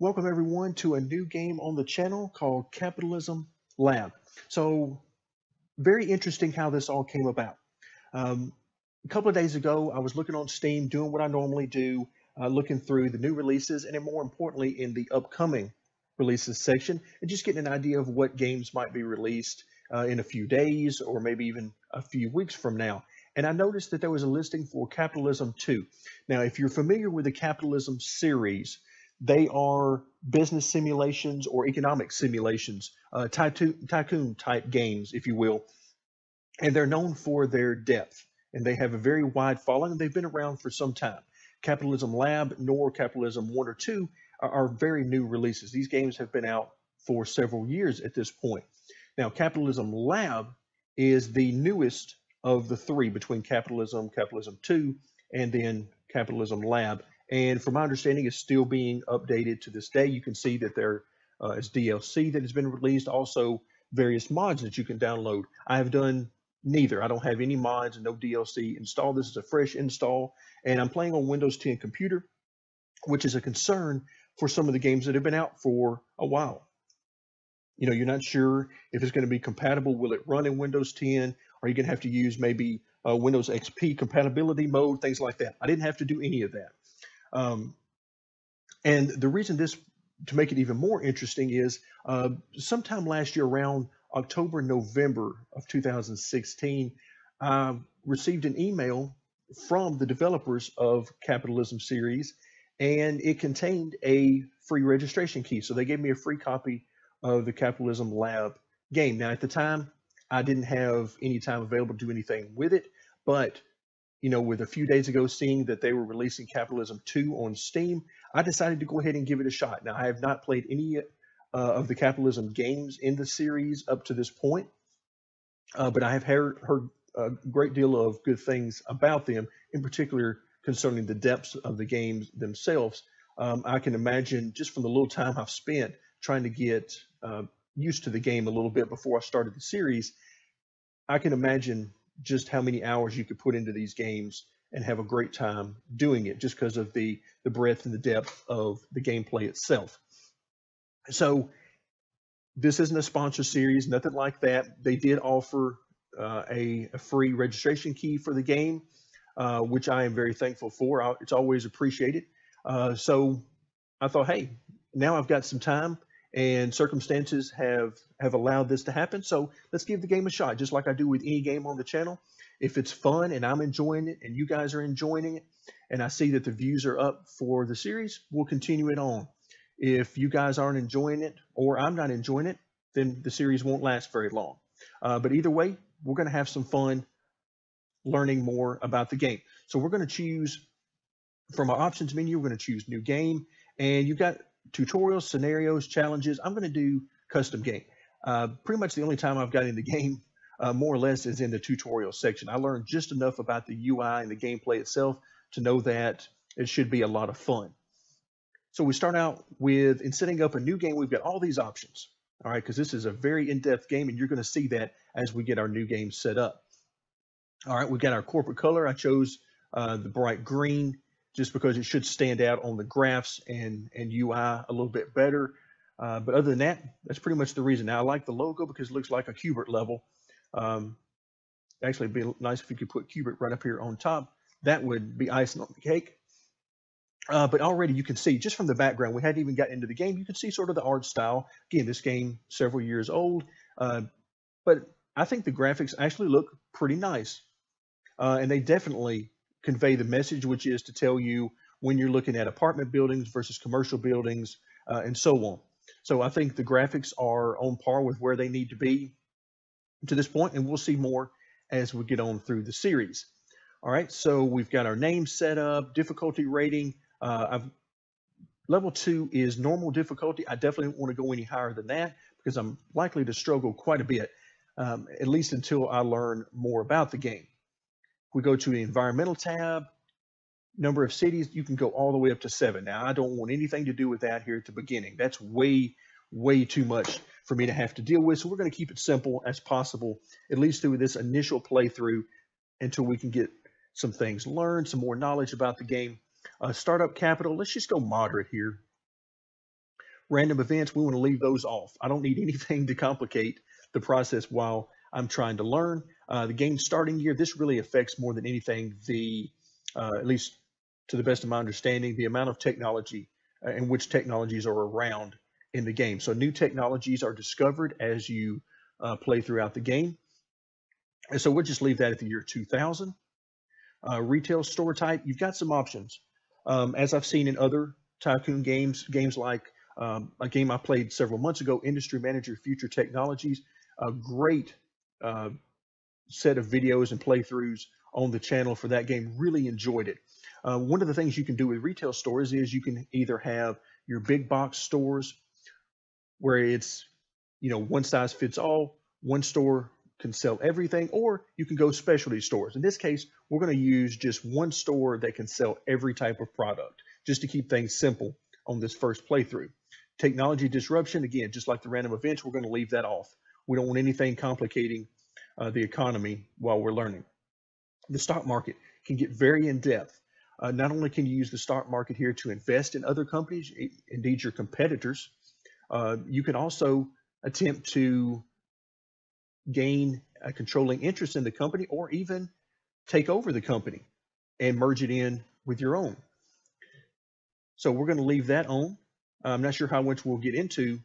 Welcome everyone to a new game on the channel called Capitalism Lab. So very interesting how this all came about. Um, a couple of days ago, I was looking on Steam, doing what I normally do, looking through the new releases and then more importantly in the upcoming releases section and just getting an idea of what games might be released in a few days or maybe even a few weeks from now. And I noticed that there was a listing for Capitalism 2. Now, if you're familiar with the Capitalism series, they are business simulations or economic simulations, tycoon type games, if you will, and they're known for their depth. And they have a very wide following. They've been around for some time. Capitalism Lab nor Capitalism 1 or 2 are very new releases. These games have been out for several years at this point. Now, Capitalism Lab is the newest of the three between Capitalism 2, and then Capitalism Lab. And from my understanding, it's still being updated to this day. You can see that there is DLC that has been released, also various mods that you can download. I have done neither. I don't have any mods and no DLC installed. This is a fresh install, and I'm playing on Windows 10 computer, which is a concern for some of the games that have been out for a while. You know, you're not sure if it's going to be compatible. Will it run in Windows 10? Are you going to have to use maybe Windows XP compatibility mode, things like that? I didn't have to do any of that. Um, and the reason this, to make it even more interesting, is sometime last year, around October, November of 2016, I received an email from the developers of Capitalism series, and it contained a free registration key. So they gave me a free copy of the Capitalism Lab game. Now, at the time, I didn't have any time available to do anything with it, but you know, with a few days ago seeing that they were releasing Capitalism 2 on Steam, I decided to go ahead and give it a shot. Now, I have not played any of the Capitalism games in the series up to this point, but I have heard a great deal of good things about them, in particular concerning the depths of the games themselves. I can imagine just from the little time I've spent trying to get used to the game a little bit before I started the series, I can imagine just how many hours you could put into these games and have a great time doing it just because of the breadth and the depth of the gameplay itself. So this isn't a sponsor series, nothing like that. They did offer a free registration key for the game, which I am very thankful for. It's always appreciated. So I thought, hey, now I've got some time and circumstances have allowed this to happen. So let's give the game a shot, just like I do with any game on the channel. If it's fun and I'm enjoying it and you guys are enjoying it, and I see that the views are up for the series, we'll continue it on. If you guys aren't enjoying it or I'm not enjoying it, then the series won't last very long. But either way, we're going to have some fun learning more about the game. So we're going to choose from our options menu, we're going to choose new game, and you've got tutorials, scenarios, challenges. I'm going to do custom game. Pretty much the only time I've got in the game, more or less, is in the tutorial section. I learned just enough about the UI and the gameplay itself to know that it should be a lot of fun. So we start out with, in setting up a new game, we've got all these options. All right, because this is a very in-depth game, and you're going to see that as we get our new game set up. All right, we've got our corporate color. I chose the bright green, just because it should stand out on the graphs and UI a little bit better. But other than that, that's pretty much the reason. Now, I like the logo because it looks like a Qbert level. Actually, it'd be nice if you could put Qbert right up here on top. That would be icing on the cake. But already you can see, just from the background, we hadn't even gotten into the game, you can see sort of the art style. Again, this game, several years old. But I think the graphics actually look pretty nice. And they definitely convey the message, which is to tell you when you're looking at apartment buildings versus commercial buildings and so on. So I think the graphics are on par with where they need to be to this point, and we'll see more as we get on through the series. All right, so we've got our name set up, difficulty rating. Level 2 is normal difficulty. I definitely don't want to go any higher than that because I'm likely to struggle quite a bit, at least until I learn more about the game. We go to the environmental tab, number of cities, you can go all the way up to 7. Now, I don't want anything to do with that here at the beginning. That's way too much for me to have to deal with. So we're going to keep it simple as possible, at least through this initial playthrough until we can get some things learned, some more knowledge about the game. Startup capital, let's just go moderate here. Random events, we want to leave those off. I don't need anything to complicate the process while I'm trying to learn. The game starting year, this really affects more than anything at least to the best of my understanding, the amount of technology and which technologies are around in the game. So new technologies are discovered as you play throughout the game. And so we'll just leave that at the year 2000. Retail store type, you've got some options. As I've seen in other Tycoon games like a game I played several months ago, Industry Manager Future Technologies, a great set of videos and playthroughs on the channel for that game. Really enjoyed it. One of the things you can do with retail stores is you can either have your big box stores where it's, one size fits all, one store can sell everything, or you can go specialty stores. In this case, we're going to use just one store that can sell every type of product, just to keep things simple on this first playthrough. Technology disruption, again, just like the random events, we're going to leave that off. We don't want anything complicating the economy while we're learning. The stock market can get very in-depth. Not only can you use the stock market here to invest in other companies, indeed your competitors, you can also attempt to gain a controlling interest in the company, or even take over the company and merge it in with your own. So we're going to leave that on. I'm not sure how much we'll get into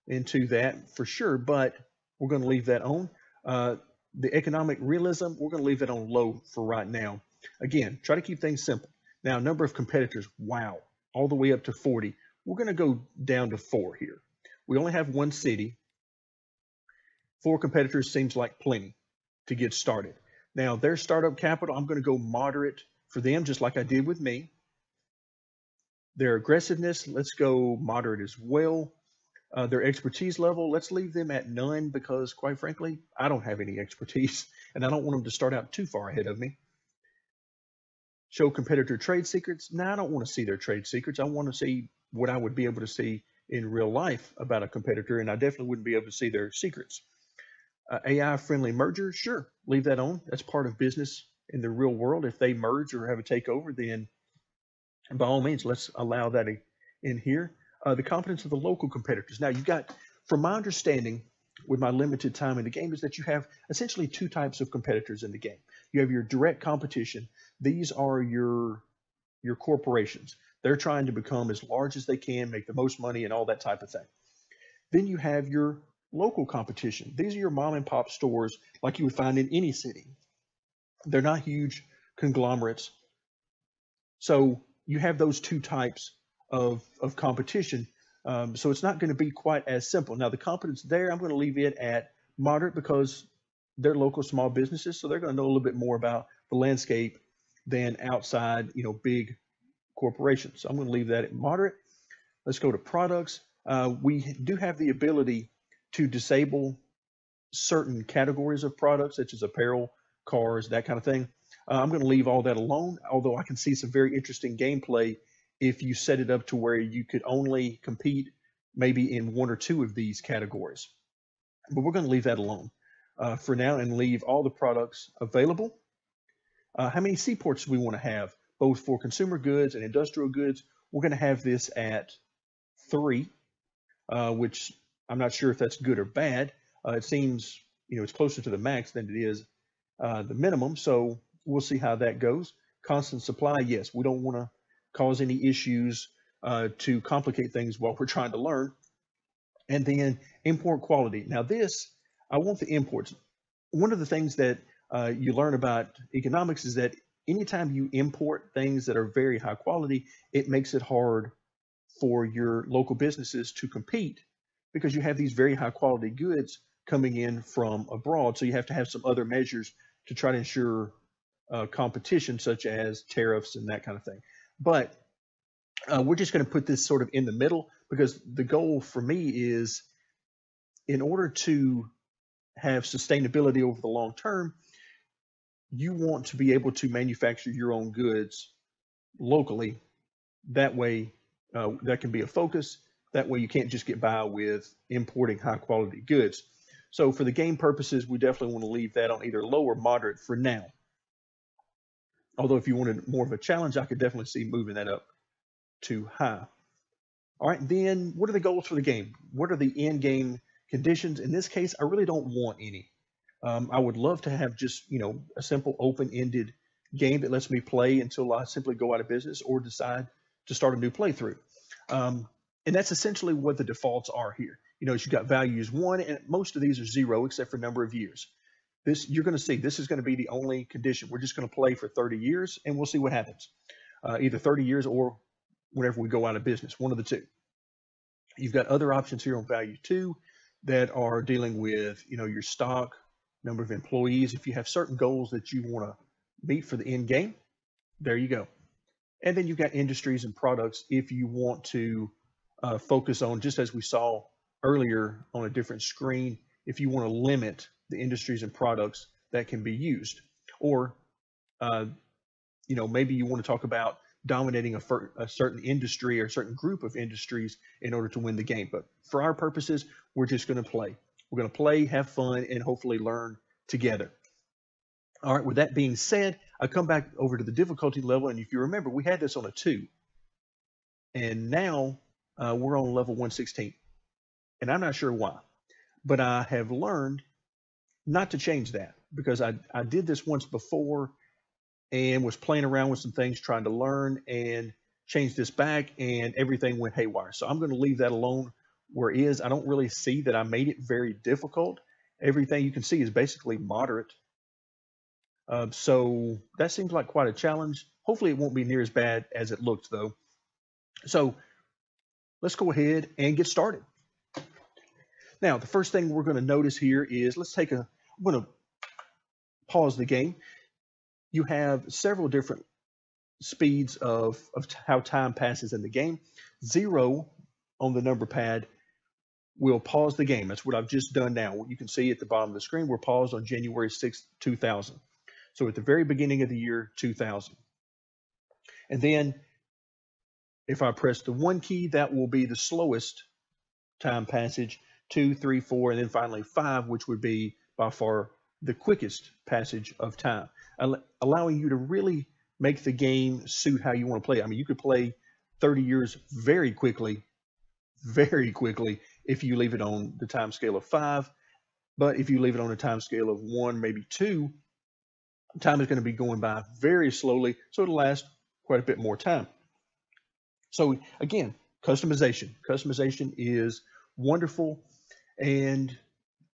that for sure, but we're going to leave that on. The economic realism, we're going to leave it on low for right now. Again, try to keep things simple. Now, number of competitors, wow, all the way up to 40. We're going to go down to 4 here. We only have one city. 4 competitors seems like plenty to get started. Now, their startup capital, I'm going to go moderate for them, just like I did with me. Their aggressiveness, let's go moderate as well. Their expertise level, let's leave them at none, because quite frankly, I don't have any expertise and I don't want them to start out too far ahead of me. Show competitor trade secrets. Now, I don't want to see their trade secrets. I want to see what I would be able to see in real life about a competitor, and I definitely wouldn't be able to see their secrets. AI-friendly merger, sure, leave that on. That's part of business in the real world. If they merge or have a takeover, then by all means, let's allow that in here. The competence of the local competitors. Now, you've got, from my understanding, with my limited time in the game, is that you have essentially 2 types of competitors in the game. You have your direct competition. These are your corporations. They're trying to become as large as they can, make the most money, and all that type of thing. Then you have your local competition. These are your mom and pop stores like you would find in any city. They're not huge conglomerates. So you have those 2 types of competition. So it's not going to be quite as simple. Now, the competence there, I'm going to leave it at moderate, because they're local small businesses, so they're going to know a little bit more about the landscape than outside, big corporations. So I'm going to leave that at moderate. Let's go to products. We do have the ability to disable certain categories of products, such as apparel, cars, that kind of thing. I'm going to leave all that alone, although I can see some very interesting gameplay if you set it up to where you could only compete maybe in 1 or 2 of these categories. But we're going to leave that alone for now and leave all the products available. How many seaports do we want to have, both for consumer goods and industrial goods? We're going to have this at 3, which I'm not sure if that's good or bad. It seems, it's closer to the max than it is the minimum. So we'll see how that goes. Constant supply, yes, we don't want to cause any issues to complicate things while we're trying to learn. And then import quality. Now this, I want the imports. One of the things that you learn about economics is that anytime you import things that are very high quality, it makes it hard for your local businesses to compete, because you have these very high quality goods coming in from abroad. So you have to have some other measures to try to ensure competition, such as tariffs and that kind of thing. But we're just going to put this sort of in the middle, because the goal for me is, in order to have sustainability over the long term, you want to be able to manufacture your own goods locally. That way, that can be a focus. That way you can't just get by with importing high quality goods. So for the game purposes, we definitely want to leave that on either low or moderate for now. Although if you wanted more of a challenge, I could definitely see moving that up to high. All right, then what are the goals for the game? What are the end game conditions? In this case, I really don't want any. I would love to have just, a simple open-ended game that lets me play until I simply go out of business or decide to start a new playthrough. Um, and that's essentially what the defaults are here. You've got values 1, and most of these are 0 except for number of years. This, you're going to see, this is going to be the only condition. We're just going to play for 30 years, and we'll see what happens. Either 30 years or whenever we go out of business, one of the two. You've got other options here on value 2 that are dealing with, your stock, number of employees. If you have certain goals that you want to meet for the end game, there you go. And then you've got industries and products if you want to focus on, just as we saw earlier on a different screen, if you want to limit the industries and products that can be used. Or, maybe you want to talk about dominating a certain industry or a certain group of industries in order to win the game. But for our purposes, we're just going to play. We're going to play, have fun, and hopefully learn together. All right, with that being said, I come back over to the difficulty level, and if you remember, we had this on a 2. And now we're on level 116. And I'm not sure why, but I have learned not to change that because I did this once before and was playing around with some things, trying to learn and change this back, and everything went haywire. So I'm going to leave that alone where it is. I don't really see that I made it very difficult. Everything you can see is basically moderate. So that seems like quite a challenge. Hopefully it won't be near as bad as it looked though. So let's go ahead and get started. Now, the first thing we're going to notice here is, I'm going to pause the game. You have several different speeds of how time passes in the game. 0 on the number pad will pause the game. That's what I've just done now. You can see at the bottom of the screen, we're paused on January 6th, 2000. So at the very beginning of the year 2000. And then if I press the 1 key, that will be the slowest time passage, 2, 3, 4, and then finally 5, which would be by far the quickest passage of time, allowing you to really make the game suit how you want to play. I mean, you could play 30 years very quickly, if you leave it on the time scale of 5. But if you leave it on a time scale of 1, maybe 2, time is going to be going by very slowly, so it'll last quite a bit more time. So again, customization. Customization is wonderful, and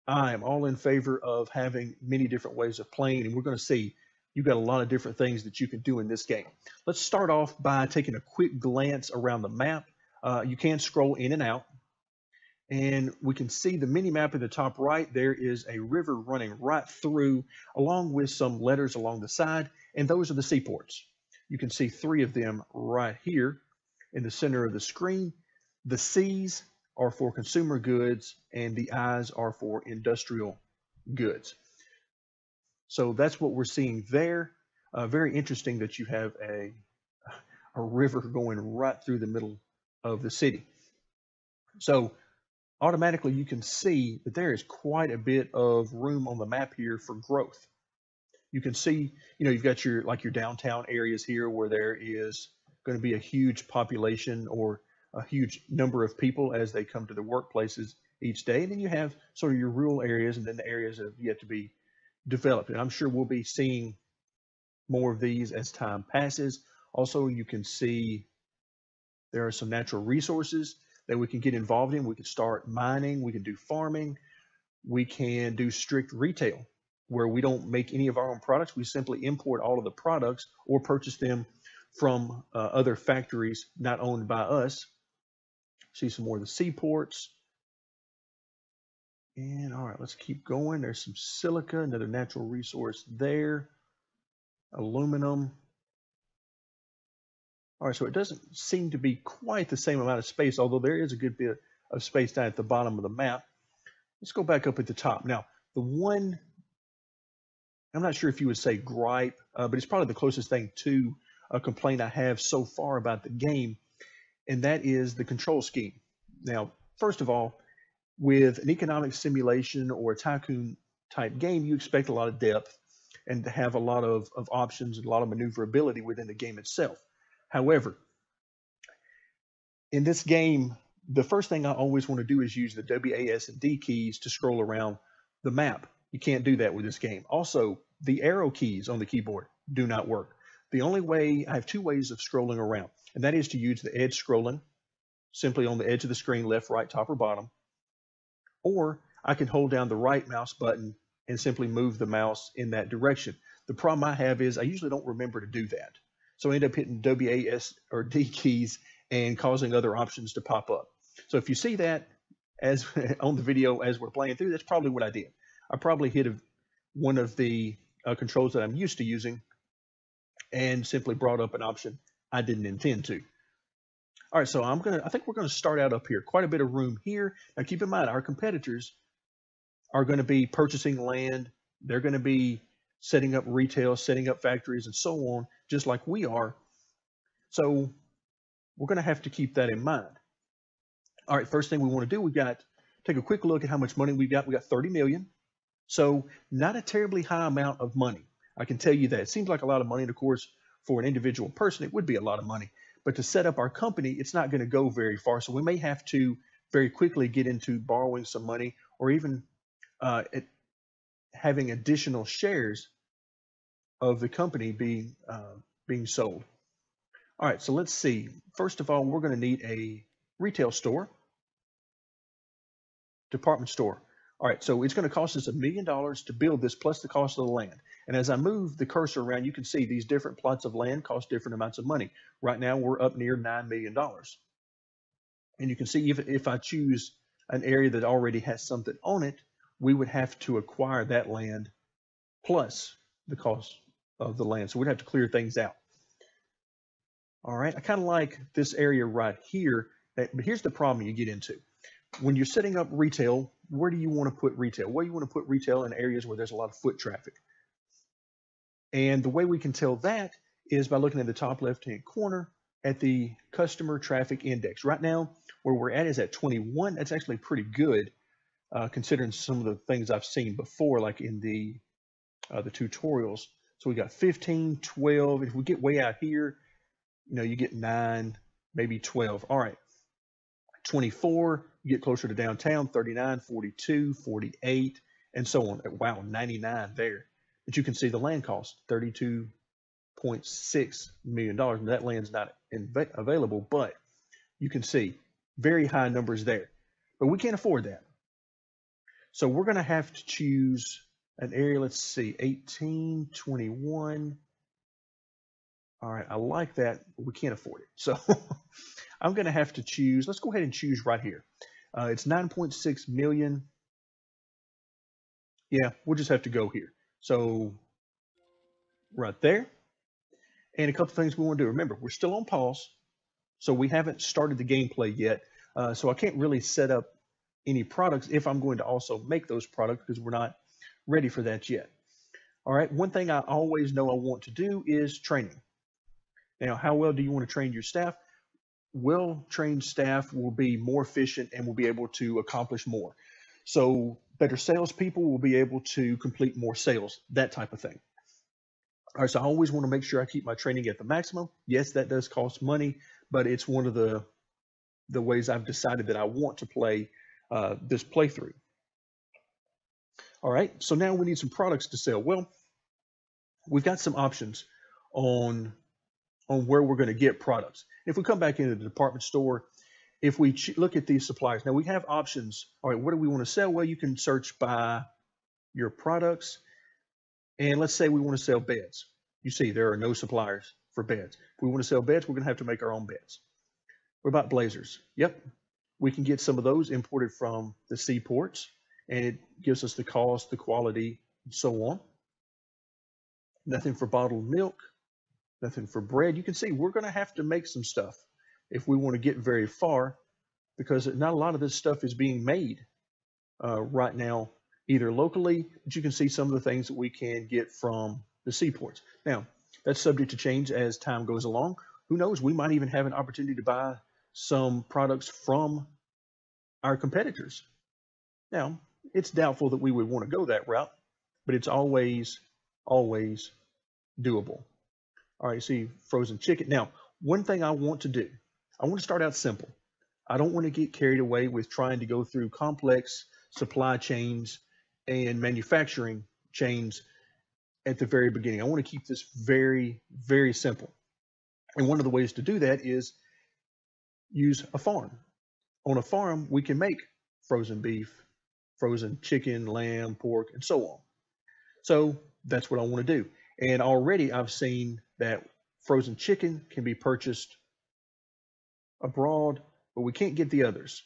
I am all in favor of having many different ways of playing, and we're going to see you've got a lot of different things that you can do in this game. Let's start off by taking a quick glance around the map. You can scroll in and out, and we can see the mini map in the top right. There is a river running right through, along with some letters along the side, and those are the seaports. You can see 3 of them right here in the center of the screen. The C's are for consumer goods, and the I's are for industrial goods. So that's what we're seeing there. Very interesting that you have a river going right through the middle of the city. So automatically you can see that there is quite a bit of room on the map here for growth. You can see, you've got your downtown areas here where there is going to be a huge population or a huge number of people as they come to the workplaces each day. And then you have sort of your rural areas and then the areas that have yet to be developed. And I'm sure we'll be seeing more of these as time passes. Also, you can see there are some natural resources that we can get involved in. We can start mining, we can do farming, we can do strict retail where we don't make any of our own products. We simply import all of the products or purchase them from other factories not owned by us. See some more of the seaports. And all right, let's keep going. There's some silica, another natural resource there. Aluminum. All right, so it doesn't seem to be quite the same amount of space, although there is a good bit of space down at the bottom of the map. Let's go back up at the top. Now, the one, I'm not sure if you would say gripe, but it's probably the closest thing to a complaint I have so far about the game, and that is the control scheme. Now, first of all, with an economic simulation or a Tycoon type game, you expect a lot of depth and to have a lot of options and a lot of maneuverability within the game itself. However, in this game, the first thing I always want to do is use the WAS and D keys to scroll around the map. You can't do that with this game. Also, the arrow keys on the keyboard do not work. The only way, I have two ways of scrolling around, and that is to use the edge scrolling, simply on the edge of the screen, left, right, top, or bottom, or I can hold down the right mouse button and simply move the mouse in that direction. The problem I have is I usually don't remember to do that. So I end up hitting WAS or D keys and causing other options to pop up. So if you see that as on the video as we're playing through, that's probably what I did. I probably hit one of the controls that I'm used to using and simply brought up an option I didn't intend to. All right, so I think we're gonna start out up here. Quite a bit of room here. Now keep in mind, our competitors are gonna be purchasing land. They're gonna be setting up retail, setting up factories, and so on, just like we are. So we're gonna have to keep that in mind. All right, first thing we wanna do, take a quick look at how much money we've got. We got 30 million. So not a terribly high amount of money. I can tell you that. It seems like a lot of money, and of course, for an individual person, it would be a lot of money. But to set up our company, it's not going to go very far. So we may have to very quickly get into borrowing some money, or even having additional shares of the company being sold. All right, so let's see. First of all, we're going to need a retail store, department store. All right, so it's going to cost us $1 million to build this, plus the cost of the land. And as I move the cursor around, you can see these different plots of land cost different amounts of money. Right now, we're up near $9 million. And you can see if I choose an area that already has something on it, we would have to acquire that land plus the cost of the land. So we'd have to clear things out. All right, I kind of like this area right here, but here's the problem you get into. When you're setting up retail, where do you want to put retail? Well, you want to put retail in areas where there's a lot of foot traffic. And the way we can tell that is by looking at the top left-hand corner at the customer traffic index. Right now, where we're at is at 21. That's actually pretty good, considering some of the things I've seen before, like in the tutorials. So we got 15, 12. If we get way out here, you get 9, maybe 12. All right. 24, you get closer to downtown, 39, 42, 48, and so on. Wow, 99 there. But you can see the land cost, $32.6 million. And that land's not available, but you can see very high numbers there. But we can't afford that. So we're going to have to choose an area, let's see, 18, 21. All right, I like that, but we can't afford it. So I'm going to have to choose, let's go ahead and choose right here. It's 9.6 million. Yeah, we'll just have to go here. So right there. And a couple things we want to do. Remember, we're still on pause, so we haven't started the gameplay yet. So I can't really set up any products if I'm going to also make those products, because we're not ready for that yet. All right, one thing I always know I want to do is training. Now, how well do you want to train your staff? Well-trained staff will be more efficient and will be able to accomplish more. So better salespeople will be able to complete more sales, that type of thing. All right, so I always want to make sure I keep my training at the maximum. Yes, that does cost money, but it's one of the ways I've decided that I want to play this playthrough. All right, so now we need some products to sell. Well, we've got some options on where we're going to get products. If we come back into the department store, if we look at these suppliers, now we have options. All right, what do we want to sell? Well, you can search by your products. And let's say we want to sell beds. You see, there are no suppliers for beds. If we want to sell beds, we're going to have to make our own beds. What about blazers? Yep, we can get some of those imported from the seaports, and it gives us the cost, the quality, and so on. Nothing for bottled milk. Nothing for bread. You can see we're going to have to make some stuff if we want to get very far, because not a lot of this stuff is being made right now, either locally, but you can see some of the things that we can get from the seaports. Now, that's subject to change as time goes along. Who knows? We might even have an opportunity to buy some products from our competitors. Now, it's doubtful that we would want to go that route, but it's always doable. All right, see frozen chicken. Now, one thing I want to do, I want to start out simple. I don't want to get carried away with trying to go through complex supply chains and manufacturing chains at the very beginning. I want to keep this very, very simple. And one of the ways to do that is use a farm. On a farm, we can make frozen beef, frozen chicken, lamb, pork, and so on. So that's what I want to do. And already I've seen that frozen chicken can be purchased abroad, but we can't get the others.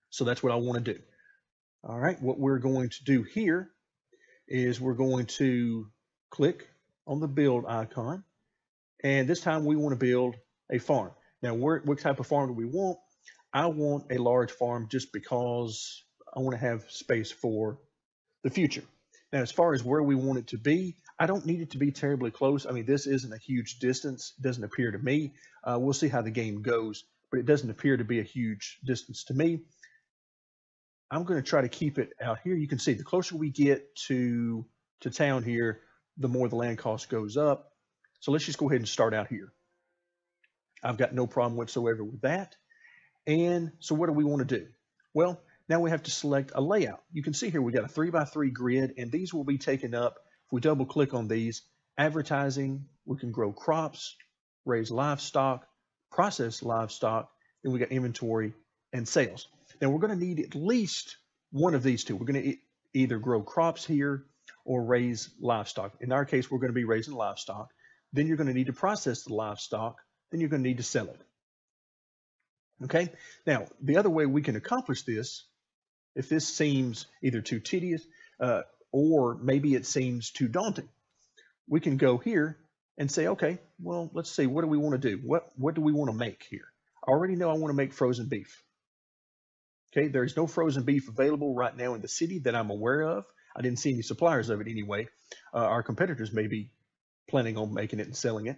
So that's what I want to do. All right, what we're going to do here is we're going to click on the build icon. And this time we want to build a farm. Now, what type of farm do we want? I want a large farm just because I want to have space for the future. Now, as far as where we want it to be, I don't need it to be terribly close. I mean, this isn't a huge distance. It doesn't appear to me. We'll see how the game goes, but it doesn't appear to be a huge distance to me. I'm going to try to keep it out here. You can see the closer we get to town here, the more the land cost goes up. So let's just go ahead and start out here. I've got no problem whatsoever with that. And so what do we want to do? Well, now we have to select a layout. You can see here we got a 3x3 grid, and these will be taken up. If we double click on these, advertising, we can grow crops, raise livestock, process livestock, then we got inventory and sales. Now we're going to need at least one of these two. We're going to either grow crops here or raise livestock. In our case, we're going to be raising livestock. Then you're going to need to process the livestock. Then you're going to need to sell it. Okay. Now, the other way we can accomplish this, if this seems either too tedious or maybe it seems too daunting, we can go here and say, okay, well, let's see, what do we want to do? What do we want to make here? I already know I want to make frozen beef. Okay, there's no frozen beef available right now in the city that I'm aware of. I didn't see any suppliers of it anyway. Our competitors may be planning on making it and selling it.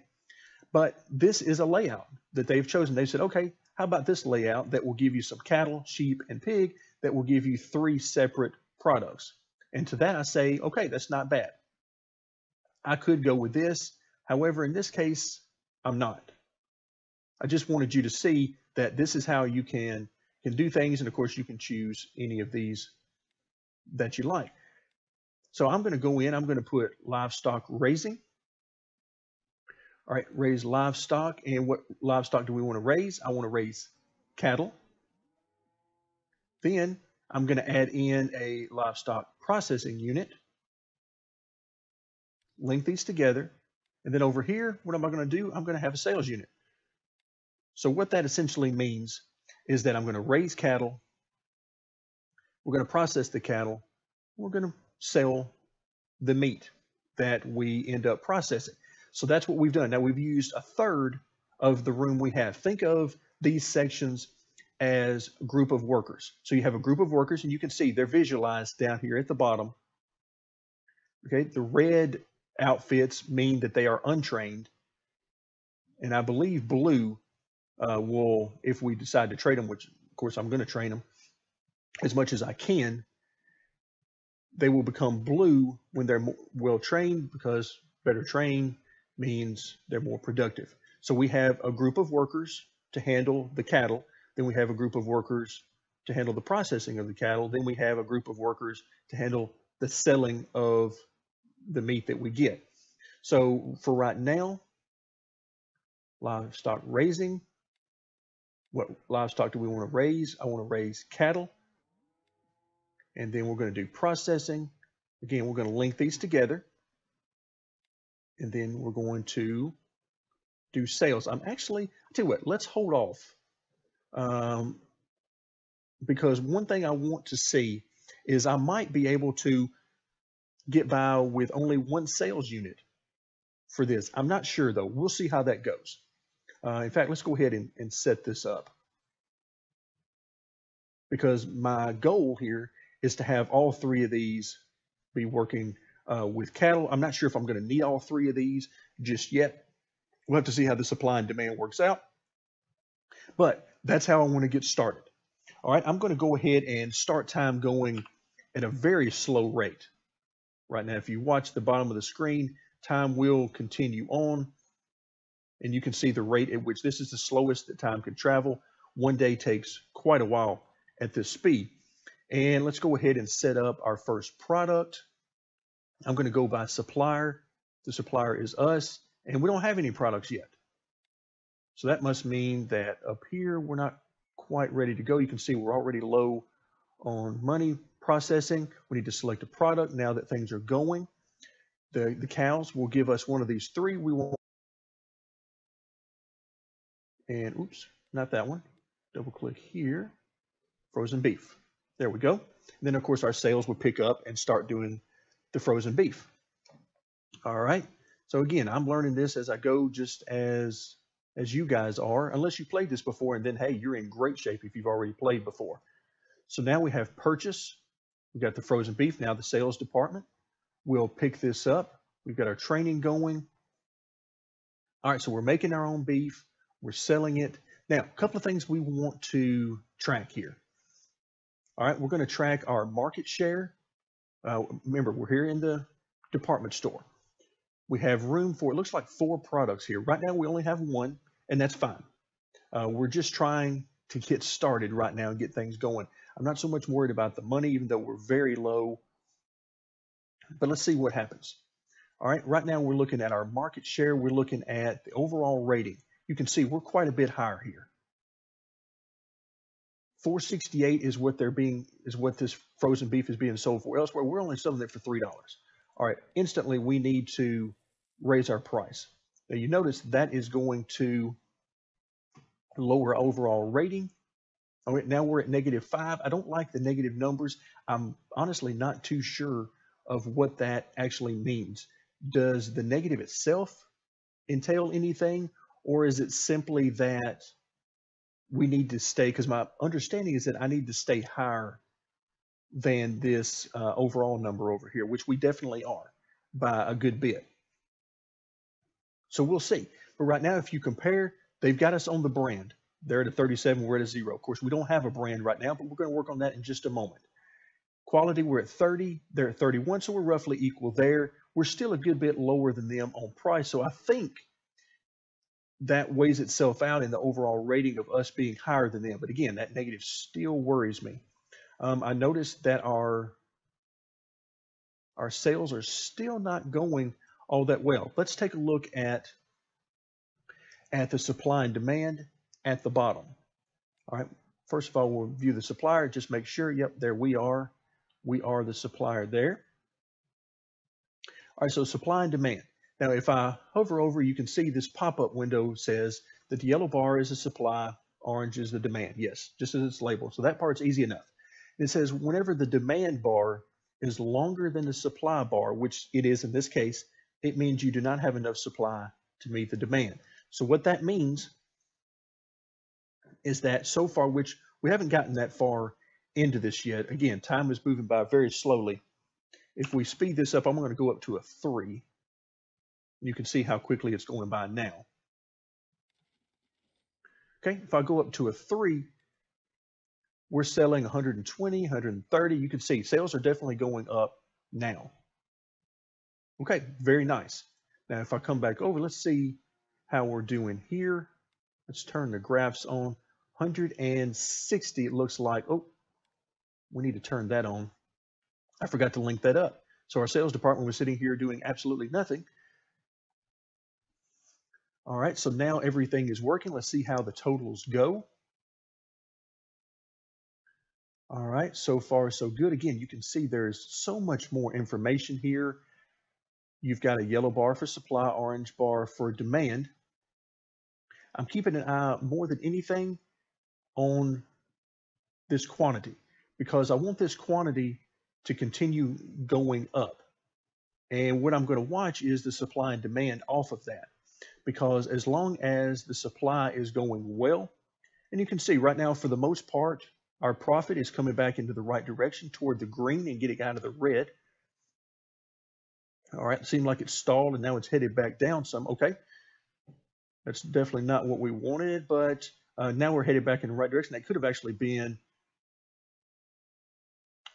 But this is a layout that they've chosen. They said, okay, how about this layout that will give you some cattle, sheep, and pig that will give you 3 separate products? And to that I say, okay, that's not bad. I could go with this. However, in this case, I'm not. I just wanted you to see that this is how you can do things. And of course, you can choose any of these that you like. So I'm going to go in, I'm going to put livestock raising. All right, raise livestock. And what livestock do we want to raise? I want to raise cattle. Then I'm going to add in a livestock processing unit. Link these together. And then over here, what am I going to do? I'm going to have a sales unit. So what that essentially means is that I'm going to raise cattle. We're going to process the cattle. We're going to sell the meat that we end up processing. So that's what we've done. Now we've used a third of the room we have. Think of these sections as a group of workers. So you have a group of workers, and you can see they're visualized down here at the bottom. Okay, the red outfits mean that they are untrained. And I believe blue will, if we decide to trade them, which of course I'm going to train them as much as I can, they will become blue when they're well trained, because better trained means they're more productive. So we have a group of workers to handle the cattle. Then we have a group of workers to handle the processing of the cattle. Then we have a group of workers to handle the selling of the meat that we get. So for right now, livestock raising. What livestock do we want to raise? I want to raise cattle. And then we're going to do processing. Again, we're going to link these together. And then we're going to do sales. I'll tell you what, let's hold off. Because one thing I want to see is I might be able to get by with only one sales unit for this. I'm not sure though. We'll see how that goes. In fact, let's go ahead and set this up, because my goal here is to have all 3 of these be working with cattle. I'm not sure if I'm going to need all 3 of these just yet. We'll have to see how the supply and demand works out. But that's how I want to get started. All right, I'm going to go ahead and start time going at a very slow rate. Right now, if you watch the bottom of the screen, time will continue on. And you can see the rate at which this is the slowest that time can travel. One day takes quite a while at this speed. And let's go ahead and set up our first product. I'm going to go by supplier. The supplier is us, and we don't have any products yet. So that must mean that up here, we're not quite ready to go. You can see we're already low on money processing. We need to select a product now that things are going. The cows will give us one of these three. We want, and oops, not that one. Double click here, frozen beef. There we go. And then of course our sales will pick up and start doing the frozen beef. All right. So again, I'm learning this as I go, just as you guys are, unless you played this before, and then hey, you're in great shape if you've already played before. So now we have purchase. We've got the frozen beef. Now the sales department will pick this up. We've got our training going. All right, so we're making our own beef. We're selling it. Now, a couple of things we want to track here. All right, we're going to track our market share. Remember, we're here in the department store. We have room for, it looks like 4 products here. Right now, we only have 1, and that's fine. We're just trying to get started right now and get things going. I'm not so much worried about the money, even though we're very low. But let's see what happens. All right, right now we're looking at our market share. We're looking at the overall rating. You can see we're quite a bit higher here. 468 is what this frozen beef is being sold for. Elsewhere, we're only selling it for $3. All right, instantly we need to raise our price. Now you notice that is going to lower overall rating. All right, now we're at -5. I don't like the negative numbers. I'm honestly not too sure of what that actually means. Does the negative itself entail anything, or is it simply that we need to stay, because my understanding is that I need to stay higher than this overall number over here, which we definitely are by a good bit. So we'll see. But right now, if you compare, they've got us on the brand. They're at a 37, we're at a 0. Of course, we don't have a brand right now, but we're going to work on that in just a moment. Quality, we're at 30, they're at 31, so we're roughly equal there. We're still a good bit lower than them on price, so I think that weighs itself out in the overall rating of us being higher than them. But again, that negative still worries me. I noticed that our sales are still not going all that well. Let's take a look at the supply and demand at the bottom. All right, first of all, we'll view the supplier, just make sure, yep, there we are. We are the supplier there. All right, so supply and demand. Now, if I hover over, you can see this pop-up window says that the yellow bar is the supply, orange is the demand. Yes, just as it's labeled. So that part's easy enough. It says whenever the demand bar is longer than the supply bar, which it is in this case, it means you do not have enough supply to meet the demand. So what that means is that so far, which we haven't gotten that far into this yet. Again, time is moving by very slowly. If we speed this up, I'm going to go up to a 3. You can see how quickly it's going by now. Okay, if I go up to a 3, we're selling 120, 130. You can see sales are definitely going up now. Okay, very nice. Now, if I come back over, let's see how we're doing here. Let's turn the graphs on. 160, it looks like. Oh, we need to turn that on. I forgot to link that up. So our sales department was sitting here doing absolutely nothing. All right, so now everything is working. Let's see how the totals go. All right, so far so good. Again, you can see there's so much more information here. You've got a yellow bar for supply, orange bar for demand. I'm keeping an eye out more than anything on this quantity, because I want this quantity to continue going up. And what I'm going to watch is the supply and demand off of that, because as long as the supply is going well, and you can see right now, for the most part, our profit is coming back into the right direction toward the green and getting out of the red. All right, it seemed like it stalled and now it's headed back down some. Okay, that's definitely not what we wanted, but now we're headed back in the right direction. That could have actually been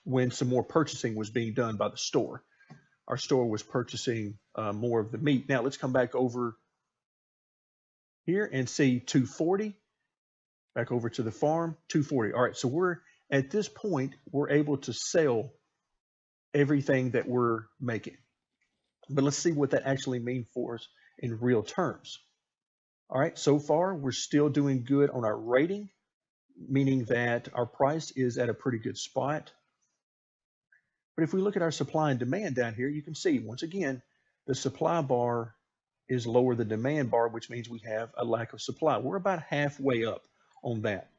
when some more purchasing was being done by the store. Our store was purchasing more of the meat. Now let's come back over here and see 240. Back over to the farm, 240. All right, so we're at this point, we're able to sell everything that we're making. But let's see what that actually means for us in real terms. All right, so far we're still doing good on our rating, meaning that our price is at a pretty good spot. But if we look at our supply and demand down here, you can see once again, the supply bar is lower than demand bar, which means we have a lack of supply. We're about halfway up on that.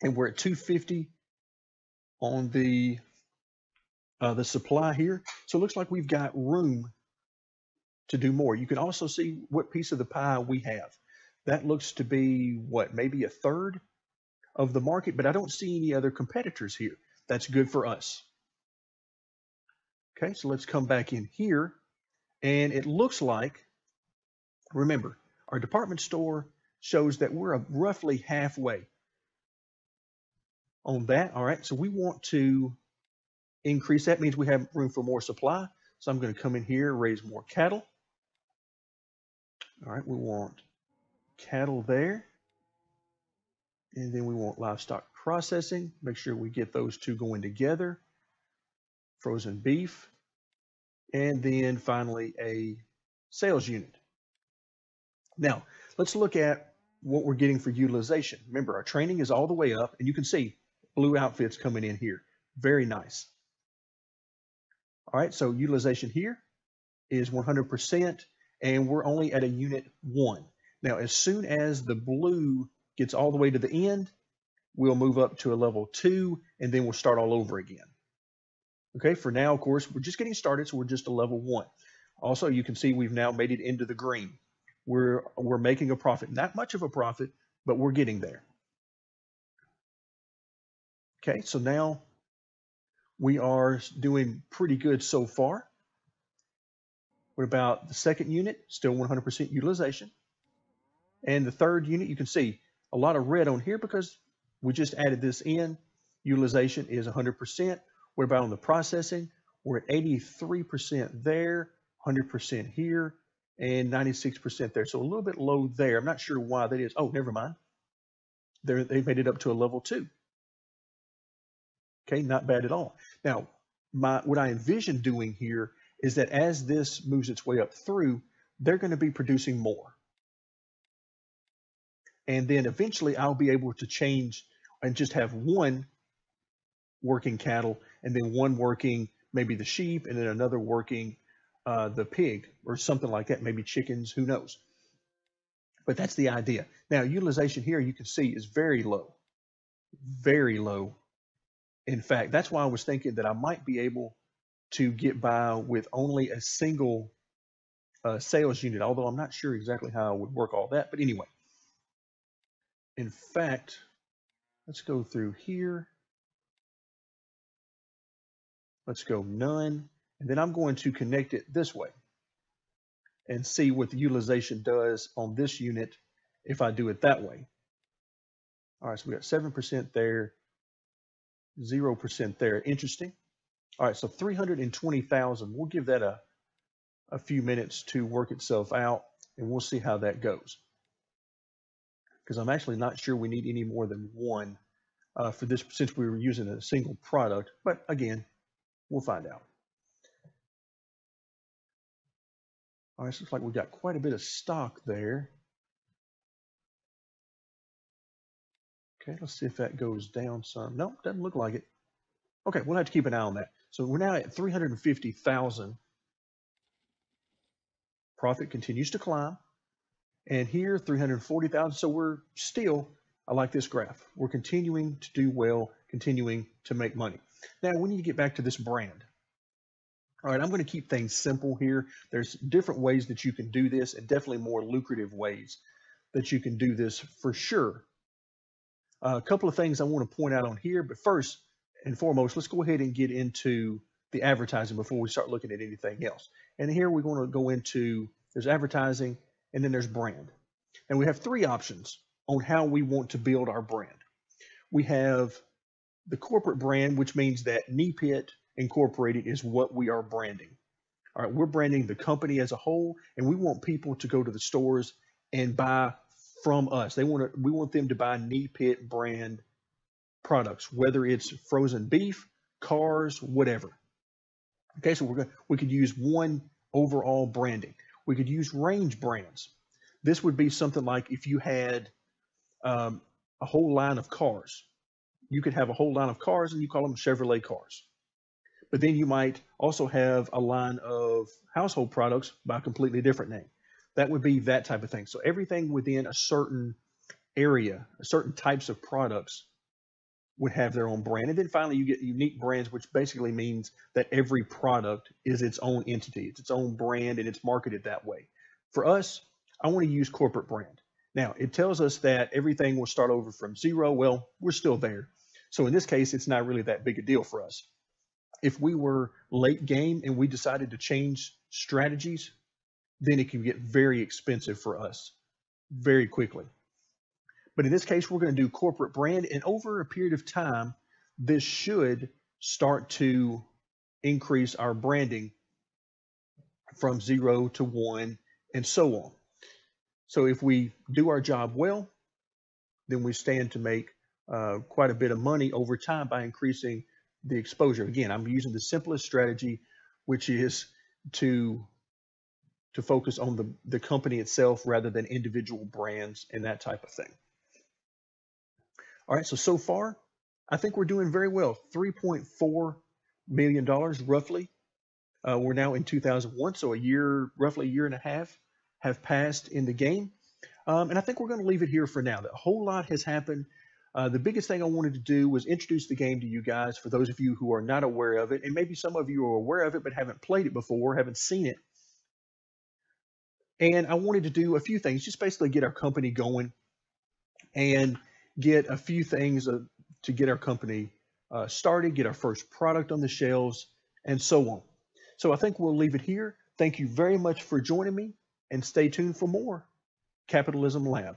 And we're at 250 on the supply here. So it looks like we've got room to do more. You can also see what piece of the pie we have. That looks to be what, maybe a third of the market, but I don't see any other competitors here. That's good for us. Okay, so let's come back in here, and it looks like, remember, our department store shows that we're roughly halfway on that. All right, so we want to increase. That means we have room for more supply. So I'm going to come in here, raise more cattle. All right, we want cattle there. And then we want livestock processing. Make sure we get those two going together. Frozen beef. And then finally a sales unit. Now, let's look at what we're getting for utilization. Remember, our training is all the way up, and you can see blue outfits coming in here. Very nice. All right, so utilization here is 100%, and we're only at a unit 1. Now, as soon as the blue gets all the way to the end, we'll move up to a level 2, and then we'll start all over again. Okay, for now, of course, we're just getting started, so we're just a level 1. Also, you can see we've now made it into the green. We're making a profit. Not much of a profit, but we're getting there. Okay, so now we are doing pretty good so far. What about the second unit? Still 100% utilization. And the third unit, you can see a lot of red on here because we just added this in. Utilization is 100%. What about on the processing? We're at 83% there, 100% here, and 96% there. So a little bit low there. I'm not sure why that is. Oh, never mind. They've made it up to a level 2. Okay, not bad at all. Now, what I envision doing here is that as this moves its way up through, they're going to be producing more. And then eventually I'll be able to change and just have one working cattle and then one working maybe the sheep and then another working the pig or something like that, maybe chickens, who knows. But that's the idea. Now, utilization here you can see is very low, very low. In fact, that's why I was thinking that I might be able to get by with only a single sales unit, although I'm not sure exactly how I would work all that. But anyway, in fact, let's go through here. Let's go none. And then I'm going to connect it this way and see what the utilization does on this unit if I do it that way. All right, so we got 7% there, 0% there. Interesting. All right, so 320,000. We'll give that a few minutes to work itself out, and we'll see how that goes. Because I'm actually not sure we need any more than one for this, since we were using a single product. But again, we'll find out. All right, so looks like we got quite a bit of stock there. Okay, let's see if that goes down some. Nope, doesn't look like it. Okay, we'll have to keep an eye on that. So we're now at 350,000. Profit continues to climb. And here, 340,000. So we're still, I like this graph. We're continuing to do well, continuing to make money. Now, we need to get back to this brand. All right, I'm going to keep things simple here. There's different ways that you can do this, and definitely more lucrative ways that you can do this for sure. A couple of things I want to point out on here, but first and foremost, let's go ahead and get into the advertising before we start looking at anything else. And here we're going to go into, there's advertising, and then there's brand. And we have 3 options on how we want to build our brand. We have the corporate brand, which means that NEPIT Incorporated is what we are branding. All right, we're branding the company as a whole, and we want people to go to the stores and buy from us. We want them to buy Knee Pit brand products, whether it's frozen beef, cars, whatever. Okay, so we could use one overall branding. We could use range brands. This would be something like if you had a whole line of cars. You could have a whole line of cars and you call them Chevrolet cars. But then you might also have a line of household products by a completely different name. That would be that type of thing. So everything within a certain area, certain types of products would have their own brand. And then finally, you get unique brands, which basically means that every product is its own entity. It's its own brand and it's marketed that way. For us, I want to use corporate brand. Now, it tells us that everything will start over from zero. Well, we're still there. So in this case, it's not really that big a deal for us. If we were late game and we decided to change strategies, then it can get very expensive for us very quickly. But in this case, we're going to do corporate brand, and over a period of time, this should start to increase our branding from 0 to 1 and so on. So if we do our job well, then we stand to make quite a bit of money over time by increasing the exposure. Again, I'm using the simplest strategy, which is to focus on the company itself rather than individual brands and that type of thing. All right, so far, I think we're doing very well. $3.4 million roughly. We're now in 2001, so roughly a year and a half have passed in the game. And I think we're going to leave it here for now. A whole lot has happened. The biggest thing I wanted to do was introduce the game to you guys, for those of you who are not aware of it, and maybe some of you are aware of it but haven't played it before, haven't seen it. And I wanted to do a few things, just basically get our company going and get a few things to get our company started, get our first product on the shelves, and so on. So I think we'll leave it here. Thank you very much for joining me, and stay tuned for more Capitalism Lab.